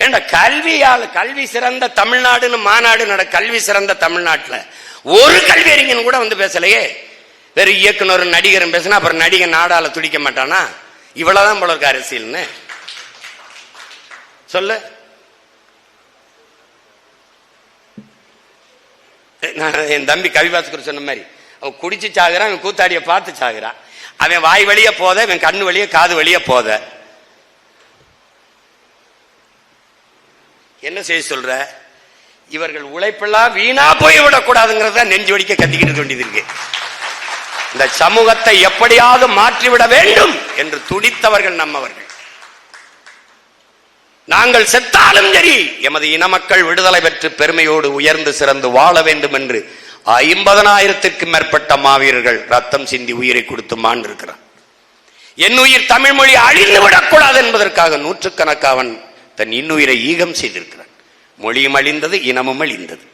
ஏண்டா கல்வி சிறந்த தமிழ்நாடுன்னு மாநாடு கல்வி சிறந்த தமிழ்நாட்டுல ஒரு கல்வி அறிஞன் கூட வந்து பேசலையே. வேற இயக்குனர் நடிகரும் பேசினா அப்புறம் நடிகன் நாடால துடிக்க மாட்டானா? இவ்வளவுதான் போல இருக்கு அரசியல்னு சொல்லு. என் தம்பி கவிபாஸ்கர் சொன்ன மாதிரி அவன் குடிச்சு சாகுறான், அவன் கூத்தாடிய பார்த்து சாகுறான். அவன் வாய் வழிய போத, அவன் கண்ணு வழிய காது வழிய போத. என்ன செய்ய சொல்ற? இவர்கள் உழைப்பெல்லாம் வீணா போய் விடக்கூடாதுங்கிறத நெஞ்சு வலிக்க கத்திக்கிட்டு வேண்டியது இருக்கு. இந்த சமூகத்தை எப்படியாவது மாற்றிவிட வேண்டும் என்று துடித்தவர்கள் நம்மவர்கள். நாங்கள் செத்தாலும் சரி எமது இன மக்கள் விடுதலை பெற்று பெருமையோடு உயர்ந்து சிறந்து வாழ வேண்டும் என்று 50,000க்கும் மேற்பட்ட மாவீரர்கள் ரத்தம் சிந்தி உயிரை கொடுத்து மாண்டிருக்கிறார். என் உயிர் தமிழ் மொழி அழிந்து விடக்கூடாது என்பதற்காக நூற்றுக்கணக்காவன் தன் இன்னுயிரை ஈகம் செய்திருக்கிறான். மொழியும் அழிந்தது, இனமும் அழிந்தது.